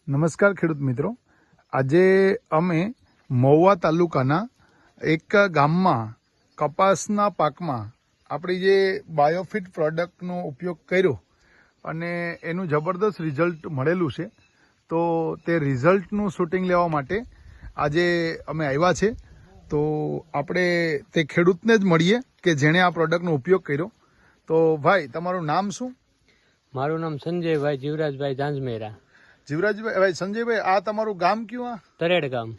નમસ્કાર ખેડૂત મિત્રો, આજે અમે મહુવા તાલુકાના એક ગામમાં કપાસના પાકમાં આપણી જે બાયોફિટ પ્રોડક્ટનો ઉપયોગ કર્યો અને એનું જબરદસ્ત રિઝલ્ટ મળેલું છે. તો તે રિઝલ્ટનું શૂટિંગ લેવા માટે આજે અમે આવ્યા છે. તો આપણે તે ખેડૂતને જ મળીએ કે જેણે આ પ્રોડક્ટનો ઉપયોગ કર્યો. તો ભાઈ, તમારું નામ શું? મારું નામ સંજયભાઈ જીવરાજભાઈ ઝાંઝમેરા. જીવરાજભાઈ, સંજયભાઈ, આ તમારું ગામ કયું? તરેડ ગામ.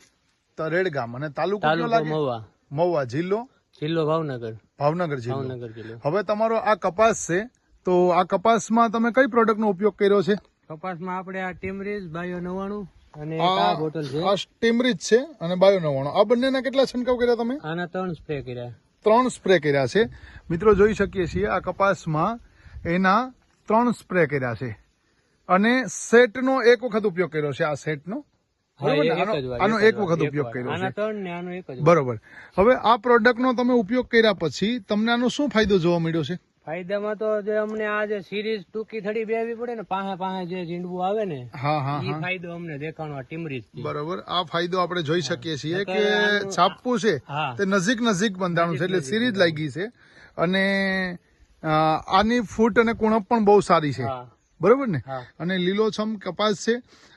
તરેડ ગામ. અને તાલુકો કયો તાલુકો લાગે? મહુવા. મહુવા. જિલ્લો? જિલ્લો ભાવનગર. ભાવનગર જિલ્લો. ભાવનગર જિલ્લો. હવે તમારો આ કપાસ છે, તો આ કપાસમાં તમે કઈ પ્રોડક્ટનો ઉપયોગ કર્યો છે? કપાસમાં આપણે આ ટેમરીઝ બાયો 99 અને આ આ બોટલ છે. આ સ્ટીમરીજ છે અને બાયો 99. આ બંનેના કેટલા છંટકાવ કર્યા તમે? આના 3 સ્પ્રે કર્યા. 3 સ્પ્રે કર્યા છે. મિત્રો, જોઈ શકીએ છીએ આ કપાસમાં એના 3 સ્પ્રે કર્યા છે અને સેટનો એક વખત ઉપયોગ કર્યો છે. આ સેટનો આનો એક વખત ઉપયોગ કર્યો આના છે. 3 ને આનો એક જ. બરોબર. હવે આ પ્રોડક્ટનો તમે ઉપયોગ કર્યા પછી તમને આનો શું ફાયદો જોવા મળ્યો છે? ફાયદામાં તો જે અમને આ જે સિરીઝ ટૂંકી થડી બેવી પડે ને, પાસે જે ઝીંડવું આવે ને, હા. એ ફાયદો અમને દેખાણો આ ટીમરીઝ. બરોબર. આ ફાયદો આપણે જોઈ શકીએ છીએ કે છાપવું છે તે નજીક બંધાણું છે, એટલે સિરીઝ લાગી છે અને આની ફૂટ અને કુણપ પણ બહુ સારી છે. બરોબર ને? અને લીલોછમ કપાસ છે.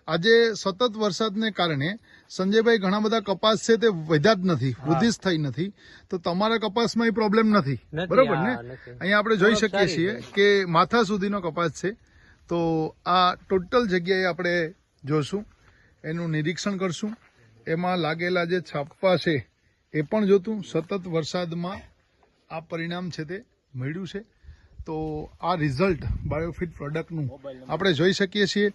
આજે સતત વરસાદને કારણે સંજયભાઈ ઘણા બધા કપાસ છે તે વધ્યા જ નથી, વૃદ્ધિ જ થઈ નથી. તો તમારા કપાસમાં એ પ્રોબ્લેમ નથી, બરોબર ને? અહીંયા આપણે જોઈ શકીએ છીએ કે માથા સુધીનો કપાસ છે. તો આ ટોટલ જગ્યાએ આપણે જોશું, એનું નિરીક્ષણ કરશું, એમાં લાગેલા જે છાપવા છે એ પણ જોતું. સતત વરસાદમાં આ પરિણામ છે તે મળ્યું છે. તો આ રિઝલ્ટ બાયોફિટ પ્રોડક્ટનું આપણે જોઈ શકીએ છીએ.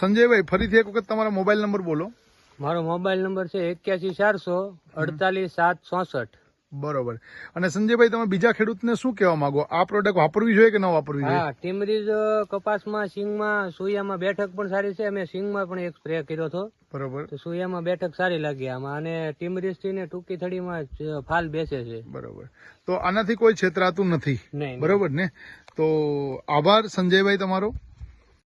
સંજયભાઈ, ફરીથી એક વખત તમારા મોબાઈલ નંબર બોલો. મારો મોબાઈલ નંબર છે 81 400 48 764. બરોબર. અને સંજયભાઈ, તમે બીજા ખેડૂતને શું કહેવા માંગો? આ પ્રોડક્ટ વાપરવી જોઈએ કે ન વાપરવી જોઈએ? હા, ટીમરીઝ કપાસમાં, સિંગમાં, સોયામાં બેઠક પણ સારી છે. અમે સિંગમાં પણ એક સ્પ્રે કર્યો હતો. બરોબર. તો સોયામાં બેઠક સારી લાગી આમાં, અને ટીમરીઝ થી ને ટૂંકી થડીમાં ફાલ બેસે છે. બરોબર. તો આનાથી કોઈ છેતરાતું નથી, નહીં. બરોબર ને? તો આભાર સંજયભાઈ તમારો.